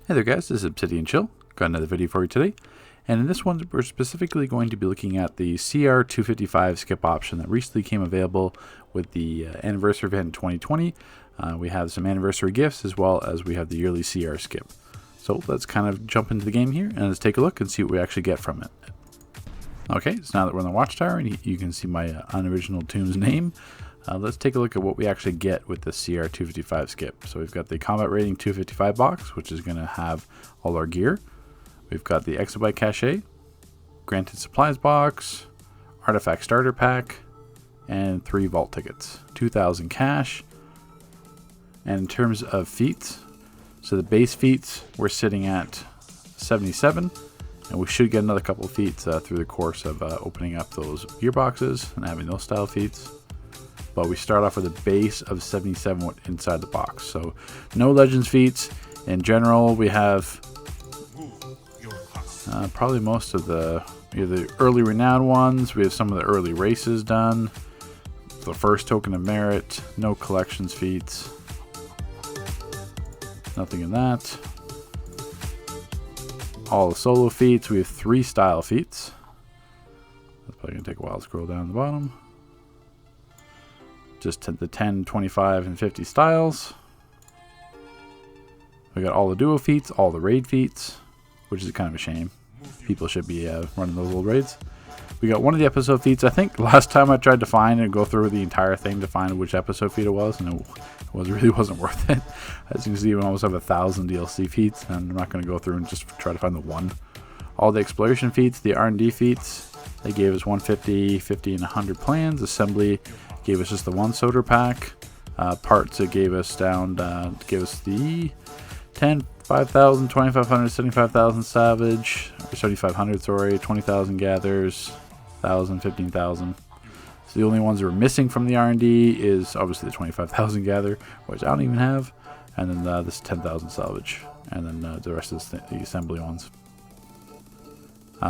Hey there guys, this is Obsidian Chill. Got another video for you today. And in this one, we're specifically going to be looking at the CR255 skip option that recently came available with the anniversary event in 2020. We have some anniversary gifts as well as we have the yearly CR skip. So let's kind of jump into the game here and let's take a look and see what we actually get from it. Okay, so now that we're on the watchtower and you can see my unoriginal toon's name, let's take a look at what we actually get with the CR255 skip. So we've got the combat rating 255 box, which is going to have all our gear. We've got the exabyte cache, granted supplies box, artifact starter pack, and 3 vault tickets, 2,000 cash. And in terms of feats, so the base feats we're sitting at 77, and we should get another couple of feats through the course of opening up those gear boxes and having those style feats. But we start off with a base of 77 inside the box. So no legends feats. In general, we have probably most of the early renowned ones. We have some of the early races done. The first token of merit. No collections feats. Nothing in that. All the solo feats. We have 3 style feats. That's probably going to take a while to scroll down the bottom. Just the 10, 25, and 50 styles. We got all the duo feats, all the raid feats, which is kind of a shame. People should be running those old raids. We got one of the episode feats. I think last time I tried to find and go through the entire thing to find which episode feat it was, and it really wasn't worth it. As you can see, we almost have 1,000 DLC feats, and I'm not going to go through and just try to find the one. All the exploration feats, the R&D feats, they gave us 150, 50, and 100 plans. Assembly gave us just the 1 soda pack. Parts it gave us the 10, 5,000, 2,500, 75,000 salvage, or 7,500, sorry, 20,000 gathers, 1,000, 15,000. So the only ones that were missing from the R&D is obviously the 25,000 gather, which I don't even have, and then this 10,000 salvage, and then the rest of the assembly ones.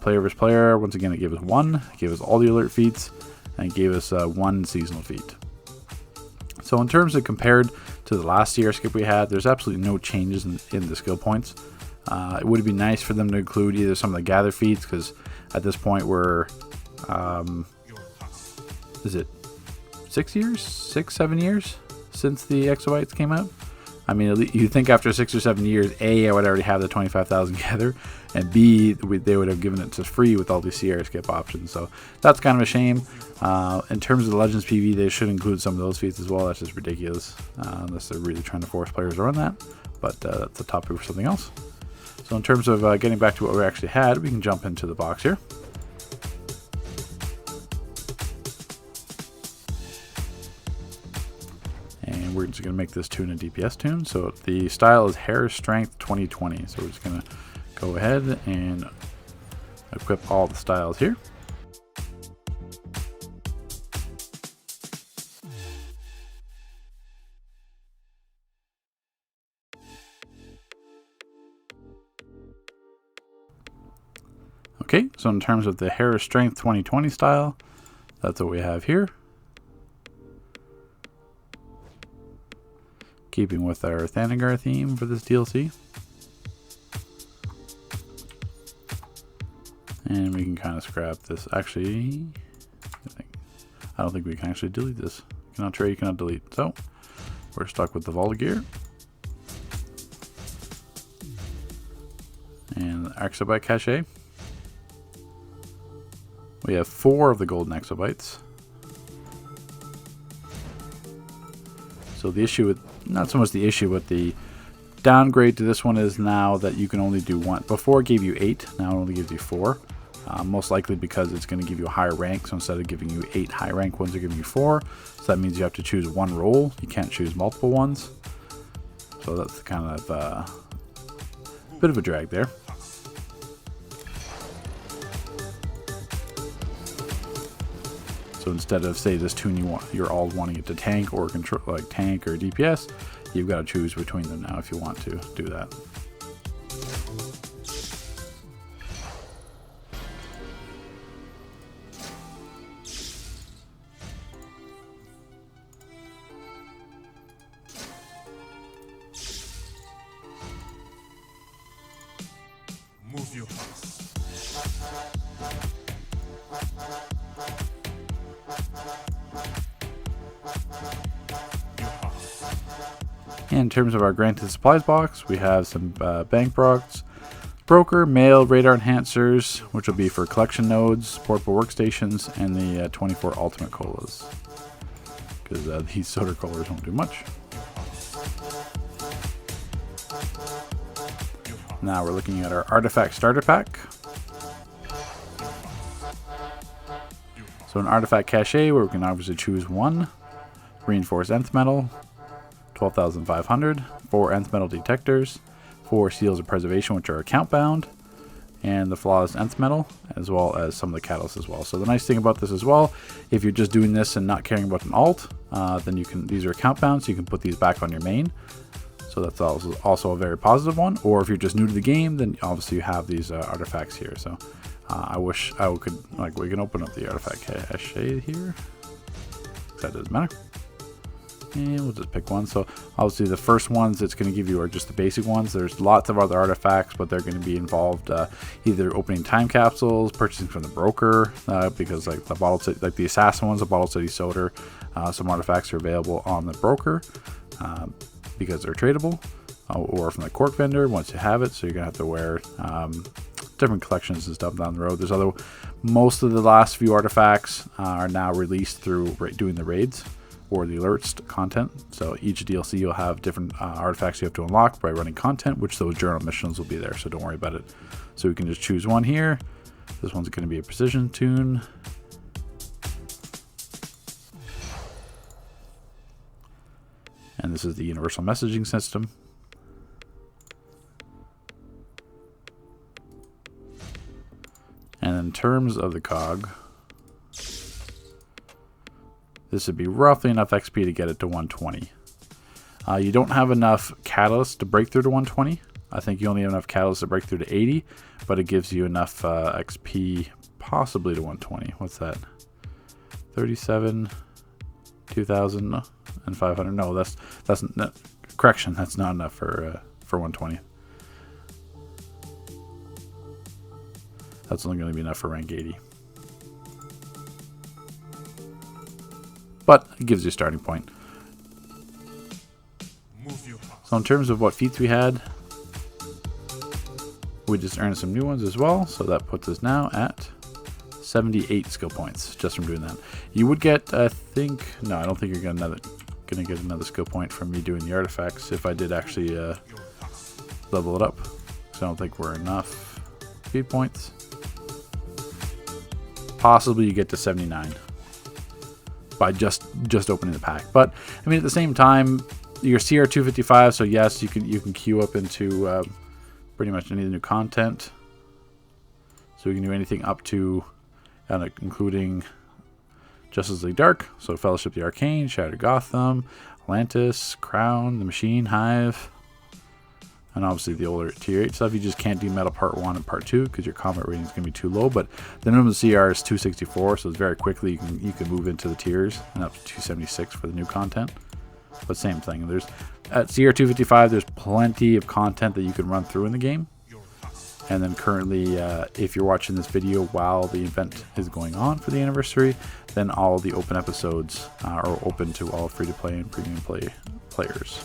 Player versus player, once again it gave us 1, it gave us all the alert feats, and it gave us 1 seasonal feat. So in terms of compared to the last CR skip we had, there's absolutely no changes in the skill points. It would be nice for them to include either some of the gather feats, because at this point we're, is it 6, 7 years since the exabytes came out? I mean, you think after 6 or 7 years, A, I would already have the 25,000 gather, and B, they would have given it to free with all the CR skip options. So that's kind of a shame. In terms of the Legends PV, they should include some of those feats as well. That's just ridiculous, unless they're really trying to force players to run that. But that's a topic for something else. So in terms of getting back to what we actually had, we can jump into the box here. And we're just going to make this toon a DPS toon. So the style is Hair Strength 2020. So we're just going to go ahead and equip all the styles here. Okay, so in terms of the Hair Strength 2020 style, that's what we have here. Keeping with our Thanagar theme for this DLC. And we can kind of scrap this. Actually, I don't think we can actually delete this. You cannot trade, you cannot delete. So, we're stuck with the Vault gear. And the exabyte cache. We have 4 of the golden exabytes. So the issue with, not so much the issue, but the downgrade to this one is now that you can only do 1. Before it gave you 8, now it only gives you 4. Most likely because it's going to give you a higher rank. So instead of giving you 8 high rank ones, they're giving you 4. So that means you have to choose 1 role. You can't choose multiple ones. So that's kind of a bit of a drag there. So instead of, say, this toon you're all wanting it to tank or control, like tank or DPS, you've got to choose between them now if you want to do that. And in terms of our granted supplies box, we have some bank products, broker, mail, radar enhancers, which will be for collection nodes, portable workstations, and the 24 ultimate colas. Because these soda colas won't do much. Now we're looking at our artifact starter pack. So an artifact cache where we can obviously choose one. Reinforced nth metal, 12,500. 4 nth metal detectors. 4 seals of preservation, which are account bound. And the flawless nth metal, as well as some of the catalysts as well. So the nice thing about this as well, if you're just doing this and not caring about an alt, then you can, these are account bound, so you can put these back on your main. So that's also a very positive one. Or if you're just new to the game, then obviously you have these artifacts here. So I wish I could, like, we can open up the artifact cache here. That doesn't matter. And we'll just pick one. So obviously the first ones it's going to give you are just the basic ones. There's lots of other artifacts, but they're going to be involved either opening time capsules, purchasing from the broker, because like the bottle city, like the assassin ones, the bottle city soda, some artifacts are available on the broker because they're tradable, or from the cork vendor once you have it. So you're gonna have to wear different collections and stuff down the road. There's most of the last few artifacts are now released through doing the raids or the alerts content. So each DLC you'll have different artifacts you have to unlock by running content, which those journal missions will be there, so don't worry about it. So we can just choose one here. This one's going to be a precision tune. And this is the universal messaging system. And in terms of the cog, this would be roughly enough XP to get it to 120. You don't have enough catalyst to break through to 120. I think you only have enough catalyst to break through to 80, but it gives you enough XP possibly to 120. What's that? 37, 2,500. No, that's correction. That's not enough for 120. That's only going to be enough for rank 80. But it gives you a starting point. So in terms of what feats we had, we just earned some new ones as well. So that puts us now at 78 skill points just from doing that. You would get, I think, no, I don't think you're gonna get another skill point from me doing the artifacts if I did actually level it up. So I don't think we're enough speed points. Possibly you get to 79. By just opening the pack. But I mean, at the same time, your CR255, so yes, you can queue up into pretty much any of the new content. So we can do anything up to including Justice League Dark, so Fellowship the Arcane, Shattered Gotham, Atlantis, Crown, The Machine, Hive, and obviously the older tier 8 stuff. You just can't do Metal Part 1 and Part 2 because your combat rating is going to be too low, but the minimum CR is 264, so it's very quickly you can move into the tiers, and up to 276 for the new content. But same thing, there's at CR255 there's plenty of content that you can run through in the game. And then currently, if you're watching this video while the event is going on for the anniversary, then all the open episodes are open to all free-to-play and premium players.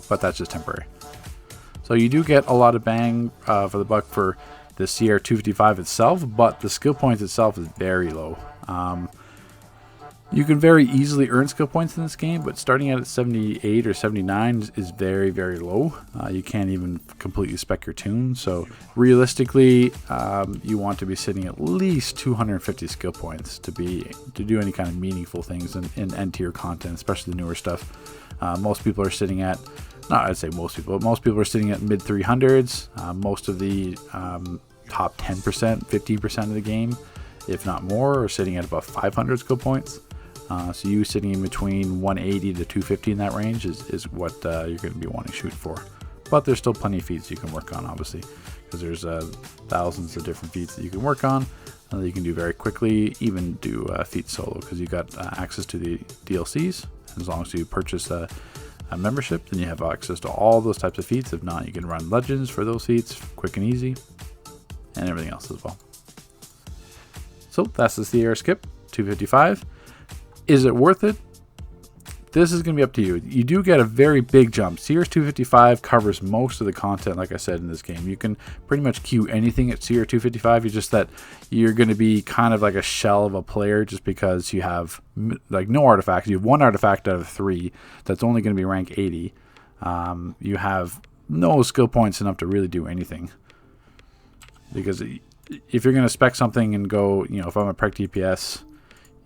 But that's just temporary. So you do get a lot of bang for the buck for the CR255 itself, but the skill points itself is very low. You can very easily earn skill points in this game, but starting out at 78 or 79 is very, very low. You can't even completely spec your tune. So realistically, you want to be sitting at least 250 skill points to do any kind of meaningful things in end tier content, especially the newer stuff. Most people are sitting at, not I'd say most people, but most people are sitting at mid 300s. Most of the top 10%, 15% of the game, if not more, are sitting at about 500 skill points. So you sitting in between 180 to 250 in that range is what you're going to be wanting to shoot for. But there's still plenty of feats you can work on, obviously, because there's thousands of different feats that you can work on that you can do very quickly, even do feats solo, because you got access to the DLCs. As long as you purchase a membership, then you have access to all those types of feats. If not, you can run legends for those feats, quick and easy, and everything else as well. So that's the CR Skip 255. Is it worth it? This is going to be up to you. You do get a very big jump. CR255 covers most of the content, like I said, in this game. You can pretty much queue anything at CR255. It's just that you're going to be kind of like a shell of a player just because you have like no artifacts. You have 1 artifact out of 3 that's only going to be rank 80. You have no skill points enough to really do anything. Because if you're going to spec something and go, if I'm a Prec DPS,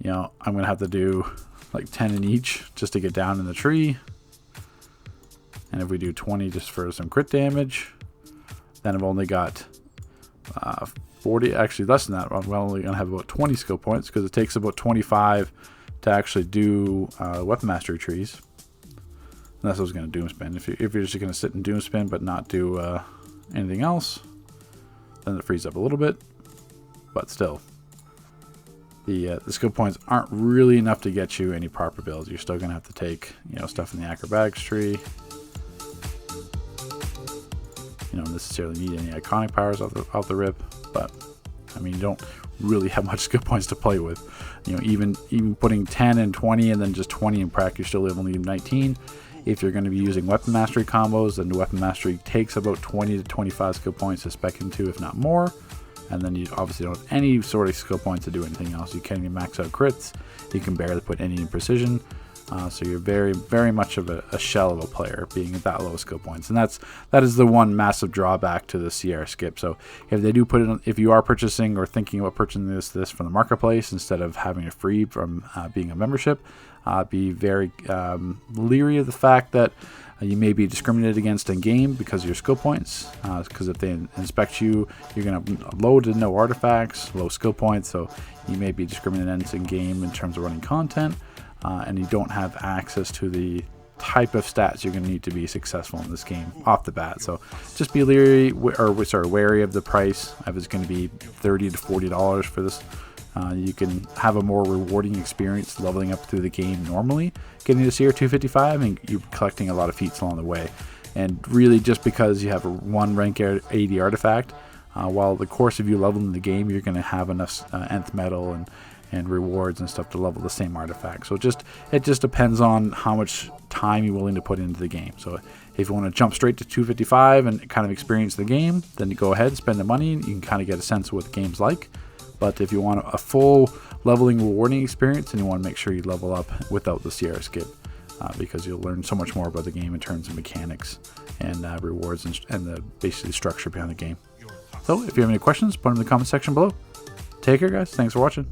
I'm going to have to do like 10 in each just to get down in the tree. And if we do 20 just for some crit damage, then I've only got 40, actually less than that. I'm only going to have about 20 skill points because it takes about 25 to actually do weapon mastery trees. And that's what I was going to doom spin. If you're just going to sit and doom spin but not do anything else, then it frees up a little bit. But still, the skill points aren't really enough to get you any proper builds. You're still going to have to take stuff in the acrobatics tree. You don't necessarily need any iconic powers off the rip, but I mean, you don't really have much skill points to play with. Even putting 10 and 20 and then just 20 in prac, you're still only 19. If you're going to be using weapon mastery combos, then the weapon mastery takes about 20 to 25 skill points to spec into, if not more. And then you obviously don't have any sort of skill points to do anything else. You can't even max out crits. You can barely put any in precision. So you're very, very much of a shell of a player being at that low skill points. And that is the one massive drawback to the CR skip. So if they do put it on, if you are purchasing or thinking about purchasing this from the marketplace instead of having it free from being a membership, be very leery of the fact that you may be discriminated against in game because of your skill points. Because if they inspect you, you're going to have low to no artifacts, low skill points. So you may be discriminated against in game in terms of running content. And you don't have access to the type of stats you're going to need to be successful in this game off the bat. So just be wary of the price. If it's going to be $30 to $40 for this, you can have a more rewarding experience leveling up through the game normally. Getting to CR255 and you're collecting a lot of feats along the way. And really just because you have one rank 80 artifact, while the course of you leveling the game, you're going to have enough nth metal and rewards and stuff to level the same artifact. So it just depends on how much time you're willing to put into the game. So if you want to jump straight to 255 and kind of experience the game, then you go ahead and spend the money and you can kind of get a sense of what the game's like. But if you want a full leveling rewarding experience, then you want to make sure you level up without the CR skip, because you'll learn so much more about the game in terms of mechanics and rewards and the basically structure behind the game. So if you have any questions, put them in the comment section below. Take care, guys. Thanks for watching.